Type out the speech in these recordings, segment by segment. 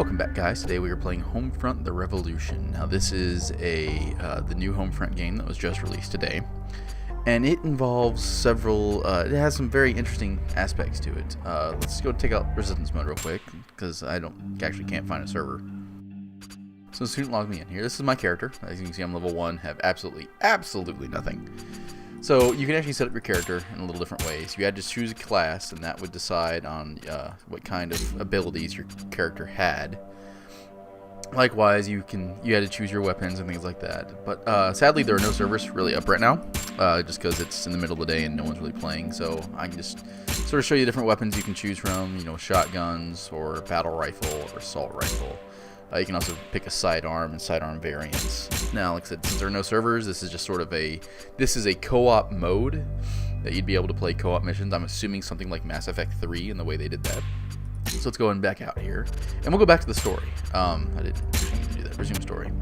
Welcome back, guys. Today we are playing Homefront: The Revolution. Now this is the new Homefront game that was just released today, and it involves several. It has some very interesting aspects to it. Let's go take out resistance mode real quick because I can't find a server. So student log me in here. This is my character. As you can see, I'm level 1. Have absolutely nothing. So you can actually set up your character in a little different ways. You had to choose a class, and that would decide on what kind of abilities your character had. Likewise, you had to choose your weapons and things like that. But sadly, there are no servers really up right now, just because it's in the middle of the day and no one's really playing. So I can just sort of show you different weapons you can choose from. You know, shotguns or battle rifle or assault rifle. You can also pick a sidearm and sidearm variants. Now, like I said, since there are no servers, this is just sort of a co-op mode that you'd be able to play co-op missions. I'm assuming something like Mass Effect 3 in the way they did that. So let's go back out here, and we'll go back to the story. I didn't mean to do that. Resume story.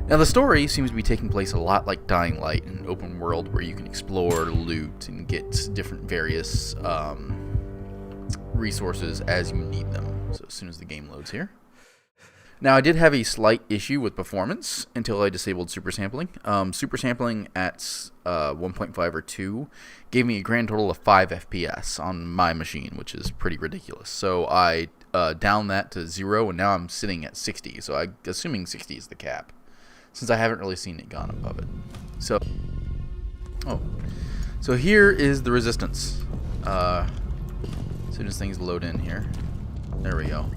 Now, the story seems to be taking place a lot like Dying Light, an open world where you can explore, loot, and get different various resources as you need them. So as soon as the game loads here. Now, I did have a slight issue with performance until I disabled super sampling. Super sampling at 1.5 or 2 gave me a grand total of 5 FPS on my machine, which is pretty ridiculous. So I downed that to 0, and now I'm sitting at 60. So I'm assuming 60 is the cap, since I haven't really seen it gone above it. So here is the resistance. As soon as things load in here, there we go.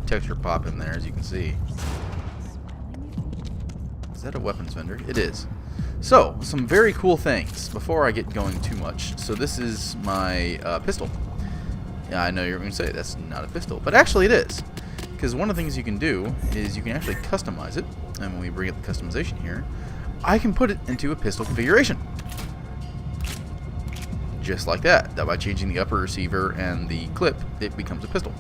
Texture pop in there, as you can see. Is that a weapons vendor? It is. So, some very cool things before I get going too much. So this is my pistol. Yeah, I know you're going to say that's not a pistol, but actually it is. Because one of the things you can do is you can actually customize it. And when we bring up the customization here, I can put it into a pistol configuration. Just like that. That by changing the upper receiver and the clip, it becomes a pistol.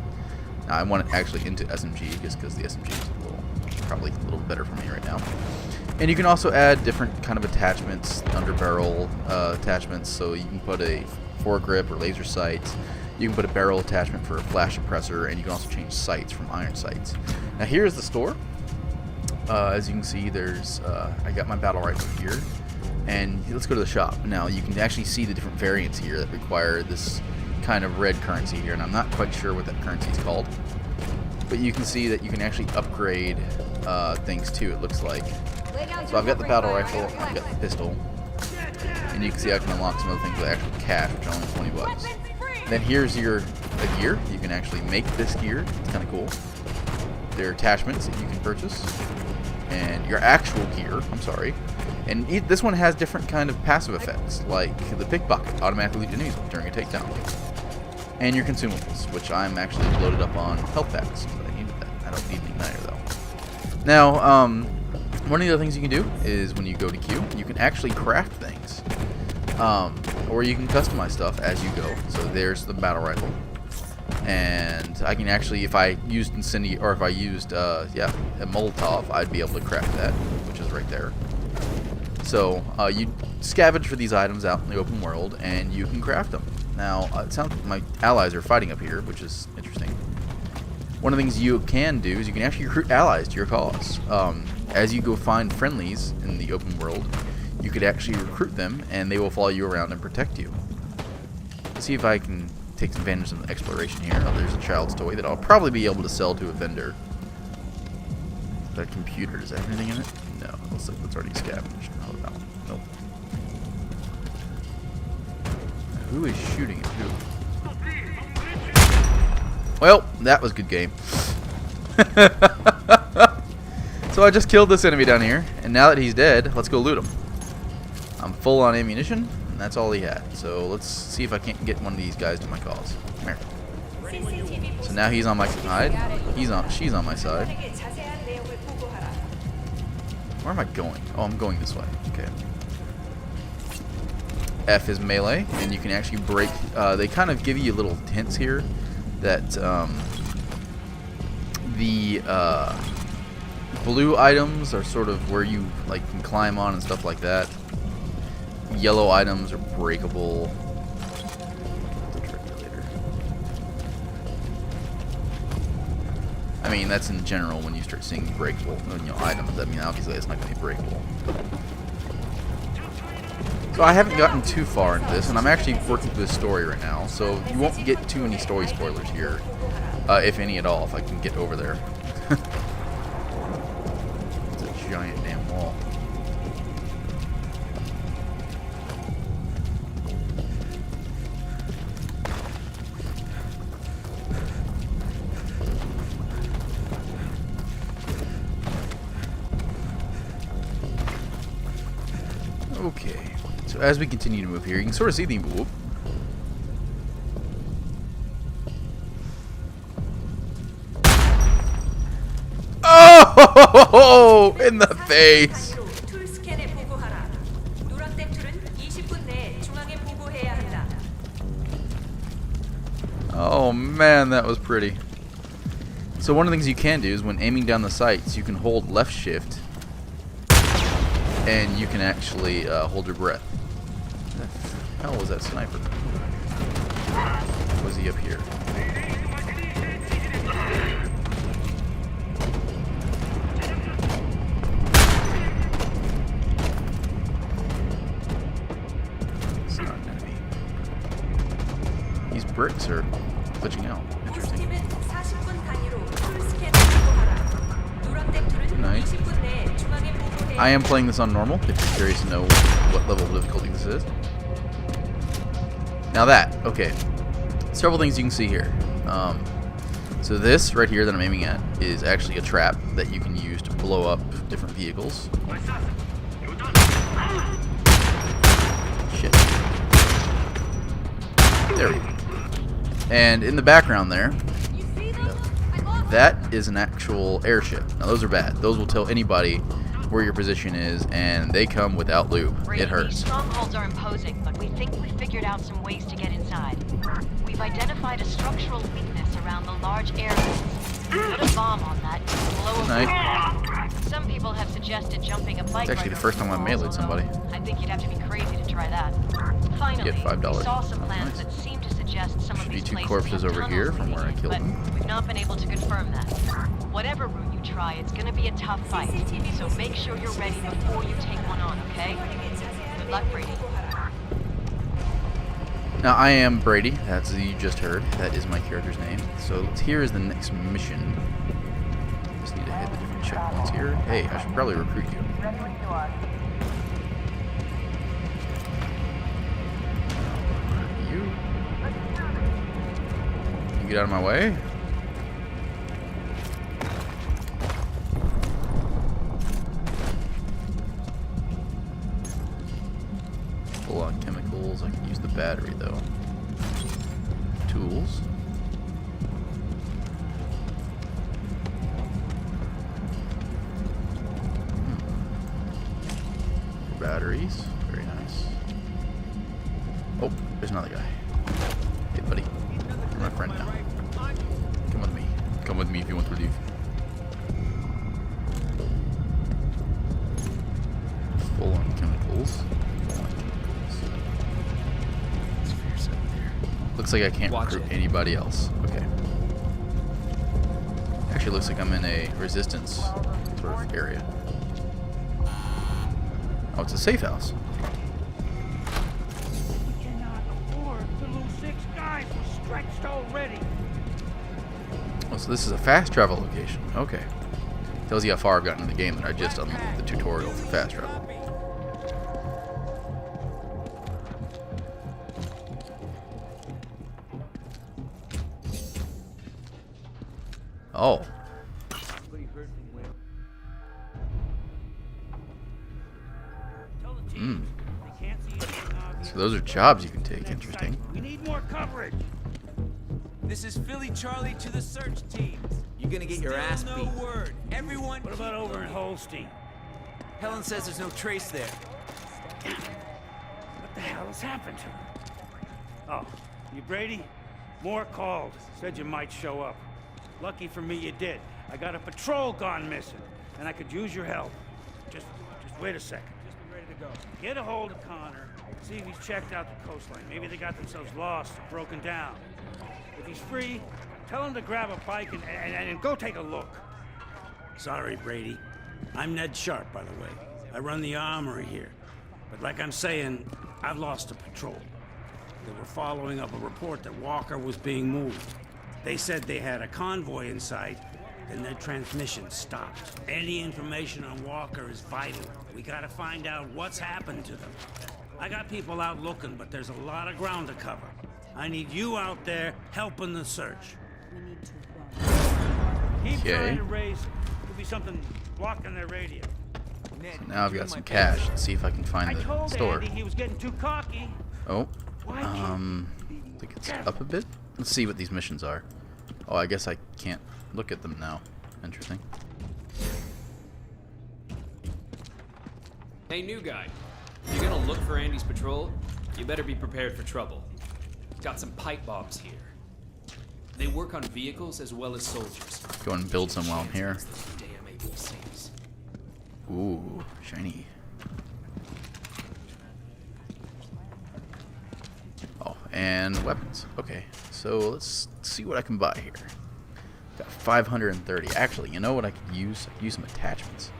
Now, I want it actually into SMG just because the SMG is probably a little better for me right now. And you can also add different kind of attachments, underbarrel attachments, so you can put a foregrip or laser sights. You can put a barrel attachment for a flash suppressor, and you can also change sights from iron sights. Now here's the store. As you can see, there's I got my battle rifle here, and let's go to the shop. Now you can actually see the different variants here that require this kind of red currency here, and I'm not quite sure what that currency is called, but you can see that you can actually upgrade things too, it looks like. So I've got the battle rifle, I've got the pistol, and you can see I can unlock some other things with actual cash, which are only 20 bucks. Then here's your gear. You can actually make this gear. It's kind of cool. There are attachments that you can purchase, and your actual gear, and this one has different kind of passive effects, like the pickpocket, automatically loot enemies during a takedown. And your consumables, which I'm actually loaded up on health packs, but I needed that. I don't need an igniter though. Now, one of the other things you can do is when you go to queue, you can actually craft things, or you can customize stuff as you go. So there's the battle rifle, and I can actually, if I used a Molotov, I'd be able to craft that, which is right there. So you scavenge for these items out in the open world, and you can craft them. Now, it sounds like my allies are fighting up here, which is interesting. One of the things you can do is you can actually recruit allies to your cause. As you go find friendlies in the open world, you could actually recruit them, and they will follow you around and protect you. Let's see if I can take advantage of the exploration here. Oh, there's a child's toy that I'll probably be able to sell to a vendor. That computer, does that have anything in it? No, it looks like it's already scavenged. Oh, no. Nope. Who is shooting at who? Well, that was a good game. So I just killed this enemy down here, and now that he's dead, let's go loot him. I'm full on ammunition, and that's all he had. So let's see if I can't get one of these guys to my cause. Come here. So now he's on my side. She's on my side. Where am I going? Oh, I'm going this way. Okay. F is melee, and you can actually break. They kind of give you little hints here that the blue items are sort of where you can climb on and stuff like that. Yellow items are breakable. I mean, that's in general when you start seeing breakable, items. I mean, obviously it's not going to be breakable. So I haven't gotten too far into this, and I'm actually working through the story right now, so you won't get too many story spoilers here, if any at all, if I can get over there. It's a giant damn wall. Okay, so as we continue to move here, you can sort of see the whoop. Oh, in the face! Oh man, that was pretty. So one of the things you can do is when aiming down the sights, you can hold left shift and you can actually hold your breath. What the hell was that sniper? Was he up here? It's not an enemy. These bricks are glitching out. Interesting. Nice. I am playing this on normal, if you're curious to know what level of difficulty this is. Now that, okay. Several things you can see here. So this right here that I'm aiming at is actually a trap that you can use to blow up different vehicles. Shit. There we go. And in the background there, that is an actual airship. Now those are bad. Those will tell anybody where your position is, and they come without lube. It hurts. These strongholds are imposing, but we think we figured out some ways to get inside. We've identified a structural weakness around the large air vents. Put a bomb on that and blow Nice. Some people have suggested jumping a bike. It's actually the first time I've meleeed somebody. I think you'd have to be crazy to try that. Finally, Get $5. we saw some plans Nice. that seem to suggest some of Should be these two places corpses have over tunnels here from leading where I in, killed but them. we've not been able to confirm that. Whatever route you try, it's going to be a tough fight. So make sure you're ready before you take one on, okay? Good luck, Brady. Now I am Brady, that's who you just heard. That is my character's name. So here is the next mission. Just need to hit the different checkpoints here. Hey, I should probably recruit you. You get out of my way. Full on chemicals. I can use the battery though. Tools. Batteries. Very nice. Oh, there's another guy. Hey, buddy. You're my friend now. Come with me. Come with me if you want to leave. Full on chemicals. Looks like I can't recruit anybody else. Okay. Actually, looks like I'm in a resistance sort of area. Oh, it's a safe house. We cannot afford to lose 6 guys. We're stretched already. Oh, so this is a fast travel location. Okay. Tells you how far I've gotten in the game that I just unlocked the tutorial for fast travel. Oh. So those are jobs you can take. Interesting. We need more coverage. This is Philly Charlie to the search teams. You're gonna get your ass beat. No word. Everyone. What about over in Holstein? Helen says there's no trace there. What the hell has happened to her? Oh, you Brady? More called. Said you might show up. Lucky for me you did. I got a patrol gone missing, and I could use your help. Just wait a second. Just be ready to go. Get a hold of Connor. See if he's checked out the coastline. Maybe they got themselves lost or broken down. If he's free, Tell him to grab a bike and go take a look. Sorry, Brady. I'm Ned Sharp, by the way. I run the armory here. But like I'm saying, I've lost a patrol. They were following up a report that Walker was being moved. They said they had a convoy in sight, then their transmission stopped. Any information on Walker is vital. We gotta find out what's happened to them. I got people out looking, but there's a lot of ground to cover. I need you out there helping the search. Keep trying to raise. Could be something blocking their radio. So now I've got some cash. Let's see if I can find the store. Andy he was getting too cocky. Oh, I think it's up a bit. Let's see what these missions are. Oh, I guess I can't look at them now. Interesting. Hey, new guy. You're gonna look for Andy's patrol? You better be prepared for trouble. Got some pipe bombs here. They work on vehicles as well as soldiers. Go and build some while I'm here. Damn ABCs. Ooh, shiny. Oh, and weapons. Okay, so let's see what I can buy here. Got 530. Actually, you know what I could use? I could use some attachments.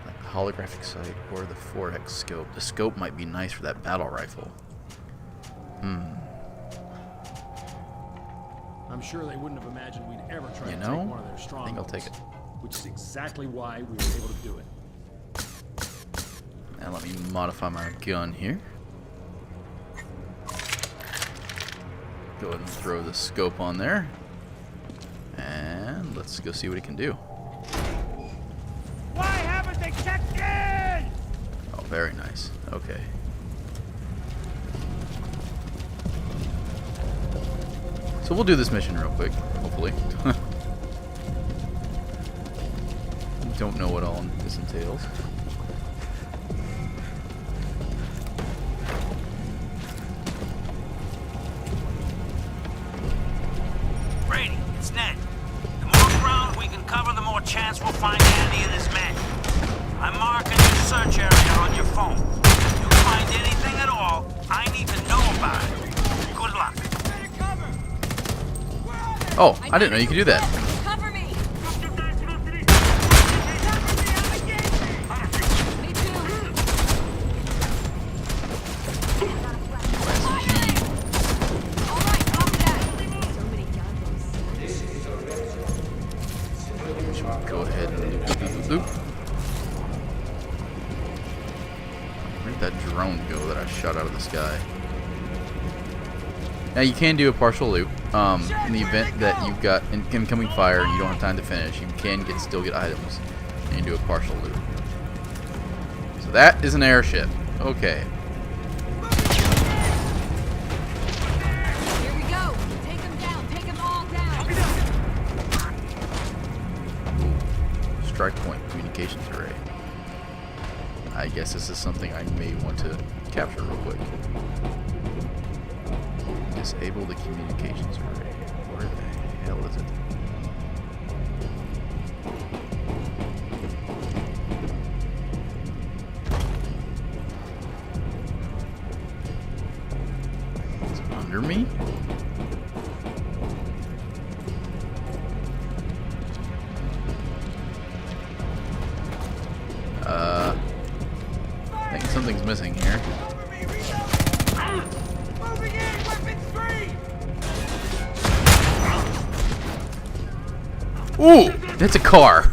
Like the holographic sight or the 4X scope. The scope might be nice for that battle rifle. I'm sure they wouldn't have imagined we'd ever try to take one of their I strongholds. think I'll take it. Which is exactly why we were able to do it. And let me modify my gun here. Go ahead and throw the scope on there. And let's go see what it can do. Why haven't they checked in? Oh, very nice. Okay. So we'll do this mission real quick, hopefully. Don't know what all this entails. Brady, it's Ned. The more ground we can cover, the more chance we'll find Andy and his men. I'm marking your search area on your phone. If you find anything at all, I need to know about it. Good luck. Oh, I didn't know you could do that. Cover me! Me too. All right, copy that. So many guns. Go ahead and loop. Where'd that drone go that I shot out of the sky? Now you can do a partial loop. In the event that you've got incoming fire and you don't have time to finish, you can still get items, and you do a partial loop. So that is an airship. Okay. Here we go. Take them down. Take them all down. Ooh. Strike point communications array. I guess this is something I may want to capture real quick. Disable the communications array. Where the hell is it? Is it under me? I think something's missing here. Ooh, that's a car.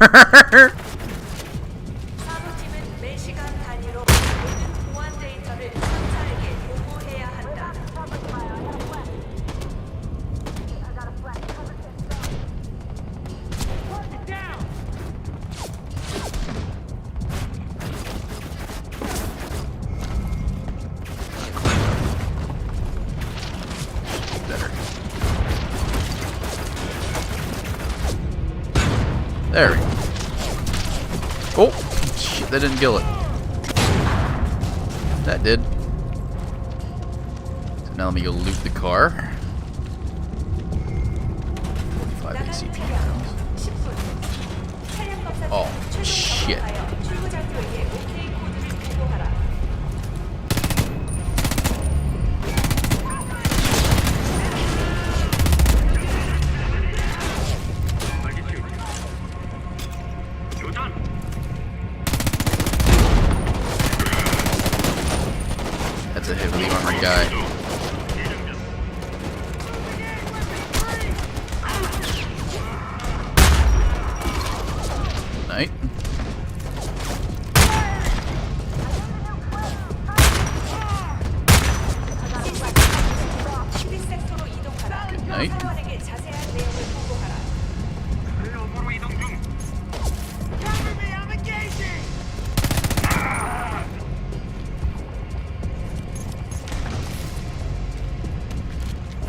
There we go. Oh, shit, that didn't kill it. That did. So now let me go loot the car. 45 ACP rounds. Oh, shit. heavily armored guy. Night. Good night.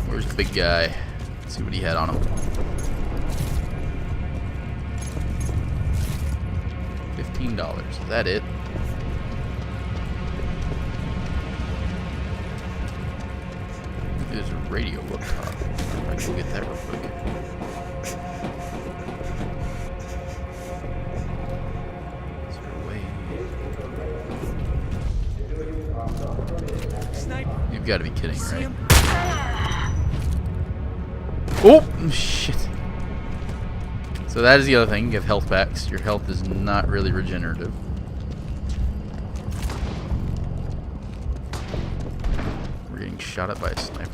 Where's the big guy? Let's see what he had on him. $15. Is that it? There's a radio up top. I can go get that real quick. Is there a way? Sniper. You've got to be kidding, See right? him? Oh, shit. So that is the other thing. You have health packs. Your health is not really regenerative. We're getting shot at by a sniper.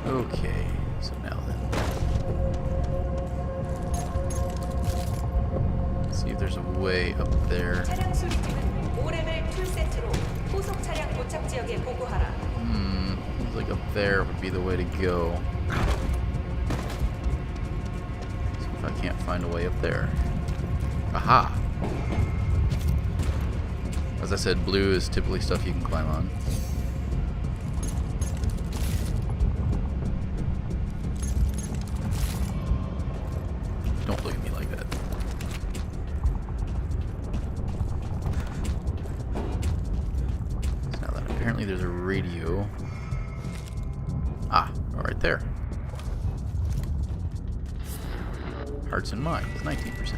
Okay, so now then. Let's see if there's a way up there. 차량 수리팀은 5레벨 풀세트로 후속 차량 도착 지역에 보고하라. Looks like up there would be the way to go. So if I can't find a way up there. Aha! As I said, blue is typically stuff you can climb on. Don't look at me like that. So now that apparently there's a radio. Ah, right there. Hearts and minds, 19%.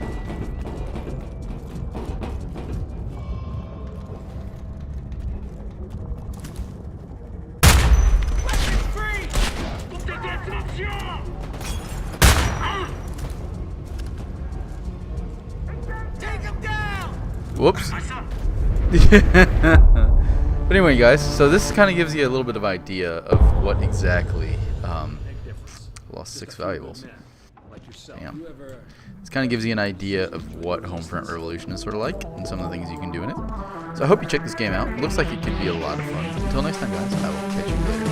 Whoops. But anyway, guys, so this kind of gives you a little bit of idea of what exactly lost 6 valuables. Damn. This kind of gives you an idea of what Homefront Revolution is sort of like and some of the things you can do in it. So I hope you check this game out. It looks like it could be a lot of fun. Until next time, guys, I will catch you later.